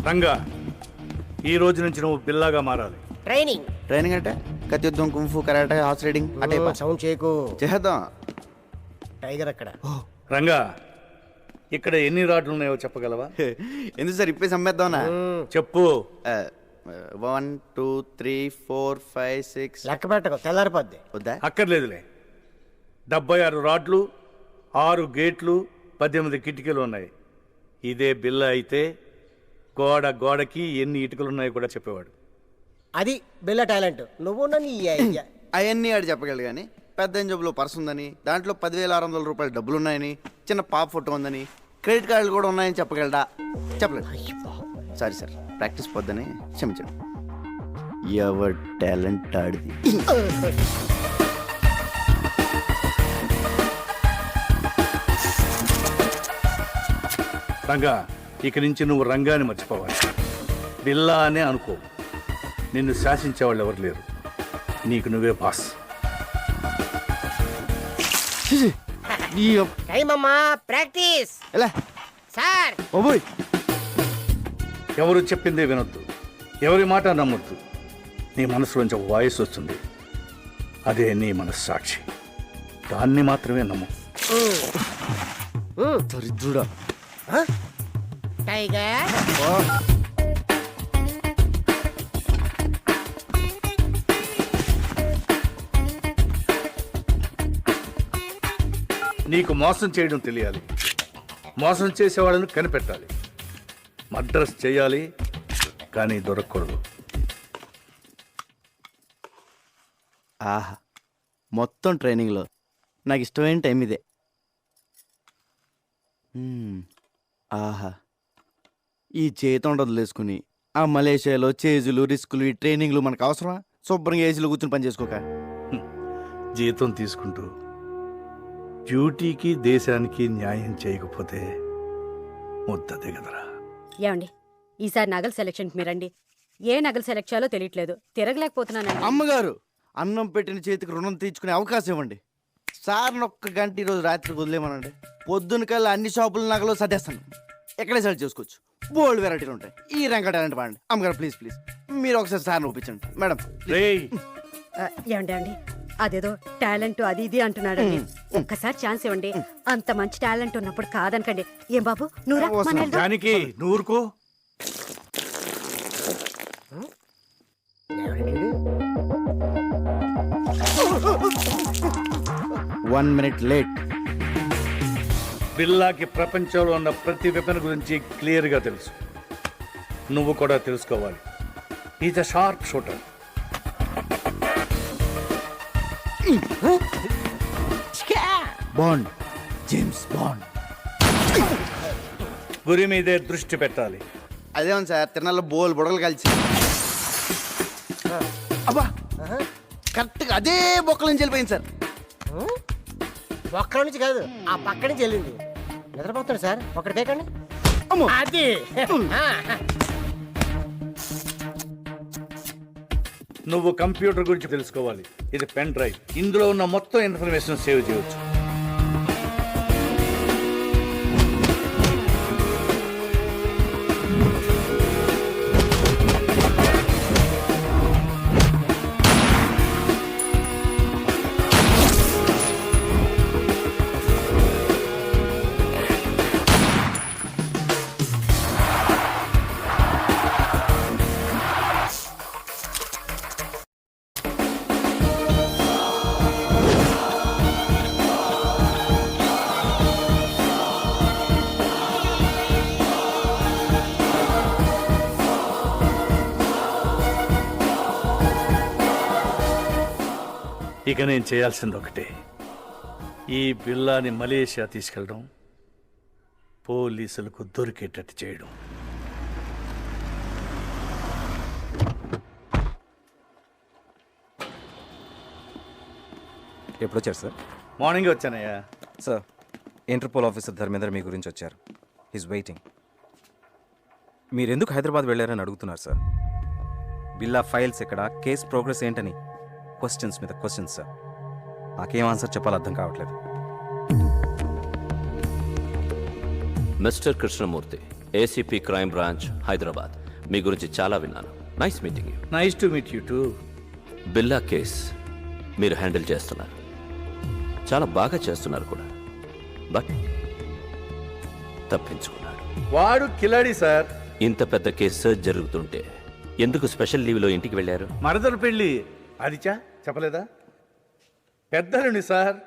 రంగా, ఈ రోజు నుంచి నువ్వు బిల్లాగా మారాలి. ట్రైనింగ్ అంటే కత్తి యుద్ధం, కుంఫు, కరాటే, హార్స్ రైడింగ్ అంటే సౌండ్ చేయకు. చేద్దాం. టైగర్ అక్కడ. రంగా, ఇక్కడ ఎన్ని రాడ్లు ఉన్నాయో చెప్పగలవా? ఎందుకు సార్ ఇప్పేసి అమ్మేద్దామనా? చెప్పు. 1 2 3 4 5 6. లెక్క పెట్టకు, తెల్లారిపోద్ది. వద్దా? అక్కర్లేదులే. 76 రాడ్లు, 6 గేట్లు, 18 కిటికీలు ఉన్నాయి. ఇదే బిల్ల అయితే గోడకి ఎన్ని ఇటుకలు ఉన్నాయో కూడా చెప్పేవాడు. అది బిల్ల టాలెంట్. నువ్వు నన్ను అవన్నీ ఆడు చెప్పగలడు కానీ పెద్ద జబ్బులో పర్స్ ఉందని, దాంట్లో 10,600 రూపాయలు డబ్బులు ఉన్నాయని, చిన్న పాప ఫోటో ఉందని, క్రెడిట్ కార్డులు కూడా ఉన్నాయని చెప్పగలడా? చెప్పలేదు. సారీ సార్, ప్రాక్టీస్ పొద్దని క్షమించండి. ఎవర్ టాలెంట్ ఆడిది. రంగా, ఇక నుంచి నువ్వు రంగాన్ని మర్చిపోవాలి. బిల్లా అనే అనుకో. నిన్ను శాసించేవాళ్ళు ఎవరు లేరు. నీకు నువ్వే బాస్. ప్రాక్టీస్ ఎలా సార్. ఓబోయ్, ఎవరు చెప్పిందే వినొద్దు, ఎవరి మాట నమ్మొద్దు. నీ మనసులోంచి వాయిస్ వస్తుంది, అదే నీ మనస్సాక్షి. దాన్ని మాత్రమే నమ్ము. దరిద్రుడా. టైగర్ నీకు మోసం చేయడం తెలియాలి, మోసం చేసేవాళ్ళను కనిపెట్టాలి. మర్డర్స్ చేయాలి కానీ దొరకకూడదు. ఆహా, మొత్తం ట్రైనింగ్లో నాకు ఇష్టమైన టైం ఇదే. ఆహా, ఈ చేతం వదిలేసుకుని ఆ మలేషియాలో చేజులు, రిస్కులు, ఈ ట్రైనింగ్లు మనకు అవసరమా? శుభ్రంగా ఏసీలో కూర్చొని పని చేసుకోక. జీతం తీసుకుంటూ డ్యూటీకి దేశానికి న్యాయం చేయకపోతే ముద్ద దిగదరా. ఏమండి, ఈసారి నగల సెలక్షన్కి మీరండి. ఏ నగలు సెలెక్ట్ చేయాలో తెలియట్లేదు, తిరగలేకపోతున్నానండి. అమ్మగారు, అన్నం పెట్టిన చేతికి రుణం తీర్చుకునే అవకాశం ఇవ్వండి. సార్ని ఒక్క గంట ఈరోజు రాత్రికి వదిలేమనండి. పొద్దున కల్లా అన్ని షాపుల నగలు సర్దేస్తాను. ఎక్కడే సెలెక్ట్ చేసుకోవచ్చు. బోల్డ్ వెరైటీలు ఉంటాయి. ఈ రంగ టాలెంట్ వాడండి. అమ్మగారు ప్లీజ్ ప్లీజ్, మీరు ఒకసారి సార్ని ఒప్పించండి మేడం. ఏమండి అండి, అదేదో టాలెంట్ అది ఇది అంటున్నాడండి. ఒక్కసారి ఛాన్స్ ఇవ్వండి. అంత మంచి టాలెంట్ ఉన్నప్పుడు కాదనకండి. ఏం బాబు, దానికి నూరుకో. One minute late. బిల్లాకి ప్రపంచంలో ఉన్న ప్రతి వెపన్ గురించి క్లియర్గా తెలుసు. నువ్వు కూడా తెలుసుకోవాలి. Is a sharp shooter. Bond, James bond. గురి మీదే దృష్టి పెట్టాలి. అదేమో సార్, తిరణాల్లో బోల్ బుడగలు కలిసి అబ్బా కరెక్ట్గా అదే బొక్కల నుంచి వెళ్ళిపోయింది సార్. ఒక్కడి నుంచి కాదు, ఆ పక్క నుంచి వెళ్ళింది. నిద్రపోతాడు సార్, ఒకటి తేకండి. అది నువ్వు కంప్యూటర్ గురించి తెలుసుకోవాలి. ఇది పెన్ డ్రైవ్. ఇందులో ఉన్న మొత్తం ఇన్ఫర్మేషన్ సేవ్ చేయవచ్చు. ఇక నేను చేయాల్సింది ఒకటే, ఈ బిల్లాని మలేషియా తీసుకెళ్ళడం, పోలీసులకు దొరికేటట్టు చేయడం. ఎప్పుడు వచ్చారు సార్? మార్నింగ్ వచ్చానయ్యా. సార్, ఇంటర్పోల్ ఆఫీసర్ ధర్మేంద్ర మీ గురించి వచ్చారు. He's waiting. మీరెందుకు హైదరాబాద్ వెళ్ళారని అడుగుతున్నారు సార్. బిల్లా ఫైల్స్ ఎక్కడ, కేస్ ప్రోగ్రెస్ ఏంటని క్వశ్చన్స్ మీద క్వశ్చన్స్ సార్. నాకేం ఆన్సర్ చెప్పాలో అర్థం కావట్లేదు. Mister Krishnamurthy, ACP crime branch Hyderabad. మీ గురించి చాలా విన్నాను. Nice meeting you. Nice to meet you too. Billa case మీరు హ్యాండిల్ చేస్తున్నారు, చాలా బాగా చేస్తున్నారు కూడా. బట్ తప్పించుకున్నాడు. వాడు కిలాడి సార్. ఇంత పెద్ద కేసు జరుగుతుంటే ఎందుకు స్పెషల్ లీవ్లో ఇంటికి వెళ్ళారు? మరదలు పెళ్ళి అదిచా చెప్పలేదా? పెద్దలుండి sir,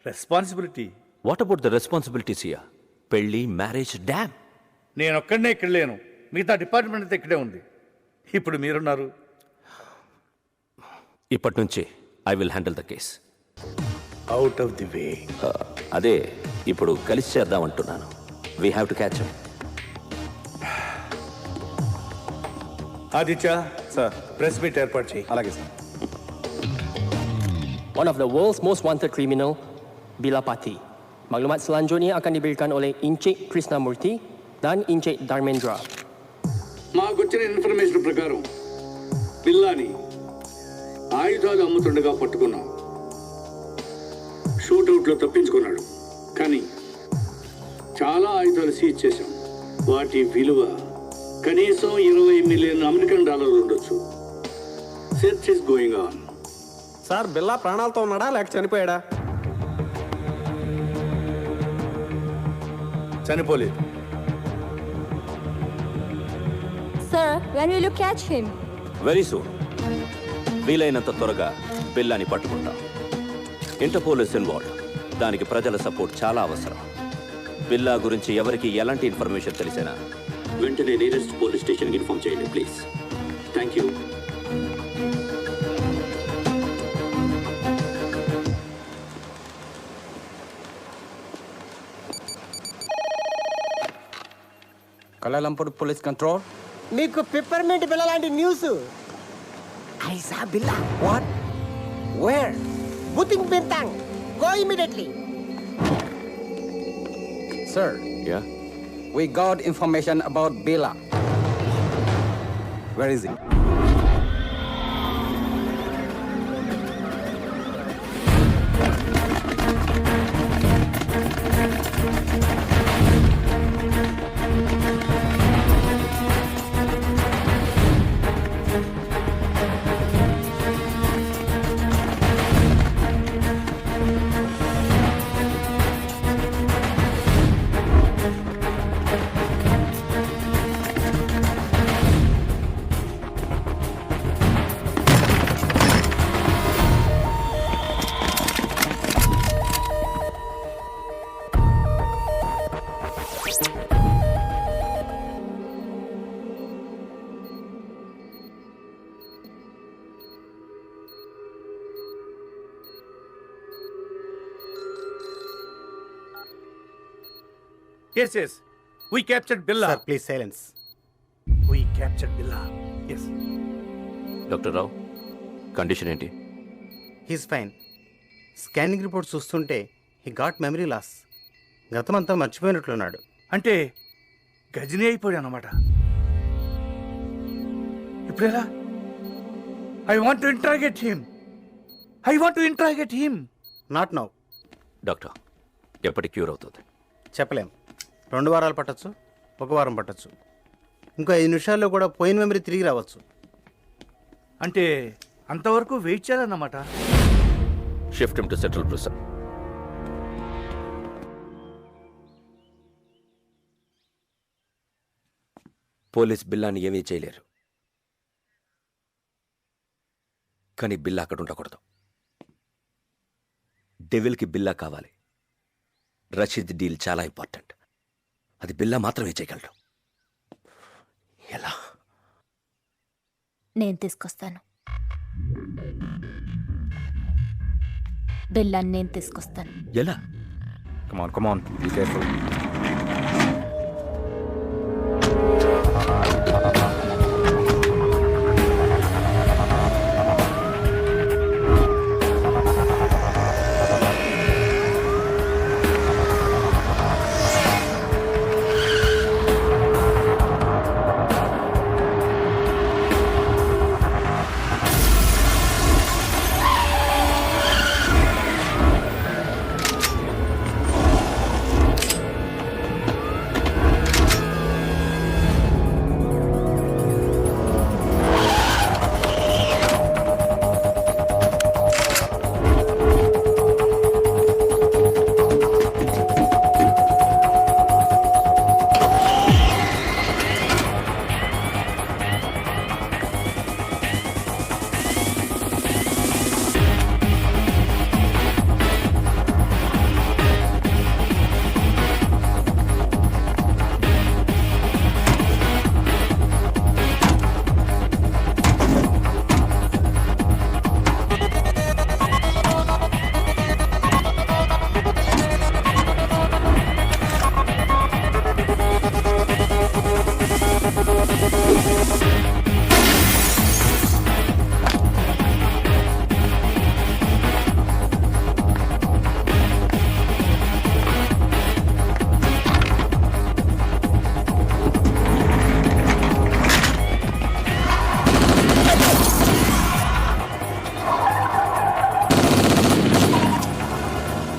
responsibility. What about the responsibilities ఇయా? పెళ్లి, మ్యారేజ్, డ్యామ్. నేను ఒక్కడనే ఇక్కడ లేను, మిగతా డిపార్ట్మెంట్ అంతా ఇక్కడే ఉంది. ఇప్పుడు మీరున్నారు. ఇప్పటి నుంచి I will handle the case. Out of the way. అదే ఇప్పుడు కలిసి చేద్దామంటున్నాను. We have to catch. Aditya sir. Press meet ఏర్పాటు చేయి. అలాగే sir. One of the world's most wanted criminal, Bila Pati. Maklumat selanjutnya akan diberikan oleh Encik Krishnamurti dan Encik Dharmendra. మాకు వచ్చిన information ప్రకారం పిల్లాని ఆయుధాలు అమ్ముతుండగా పట్టుకున్నాం. షూటౌట్లో తప్పించుకున్నాడు, కానీ చాలా ఆయుధాలు సీజ్ చేశాం. వాటి విలువ కనీసం 20 మిలియన్ అమెరికన్ డాలర్లు ఉండొచ్చు. Search is going on. Sir, బిల్లా ప్రాణాలతో ఉన్నాడా లేక చనిపోయాడా? చనిపోలేదు. Sir, when will you catch him? Very soon. వీలైనంత త్వరగా బిల్లాని పట్టుకుంటాం. Interpole is involved. దానికి ప్రజల సపోర్ట్ చాలా అవసరం. బిల్లా గురించి ఎవరికి ఎలాంటి ఇన్ఫర్మేషన్ తెలిసినా వెంటనే నియరెస్ట్ పోలీస్ స్టేషన్కి ఇన్ఫార్మ్ చేయండి please. Thank you. Kuala Lumpur Police Control. మీకు పిప్పర్మెంట్ బిల్ల లాంటి న్యూస్. ఐసా బిల్లా. What? Where? బుతింగ్ Bintang. Go immediately. Sir, yeah, we got information about Billa. Where is he? Yes. We captured Billa. Sir please silence. We captured Billa. Yes. Doctor Rao, condition ఏంటి? He's fine. Scanning report చూస్తుంటే he got memory loss. గతమంతా మర్చిపోయినట్లున్నాడు. అంటే గజనీ అయిపోయాడు అన్నమాట. ఇప్పుడు ఎలా? I want to interrogate him. Not now. Doctor, ఎప్పటి క్యూర్ అవుతుంది? చెప్పలేం. 2 వారాలు పట్టచ్చు, 1 వారం పట్టచ్చు, ఇంకో 5 నిమిషాల్లో కూడా పోయిన మెమరీ తిరిగి రావచ్చు. అంటే అంతవరకు వెయిట్ చేయాలన్నమాట. Shift him to central prison. Police బిల్లాని ఏమీ చేయలేరు, కానీ బిల్లా అక్కడ ఉండకూడదు. డెవిల్కి బిల్లా కావాలి. రషీద్ డీల్ చాలా ఇంపార్టెంట్. అది బిల్లా మాత్రమే చేయగలడు. ఎలా? నేను తీసుకొస్తాను. బిల్లాన్ని నేను తీసుకొస్తాను. ఎలా? Come on, be careful.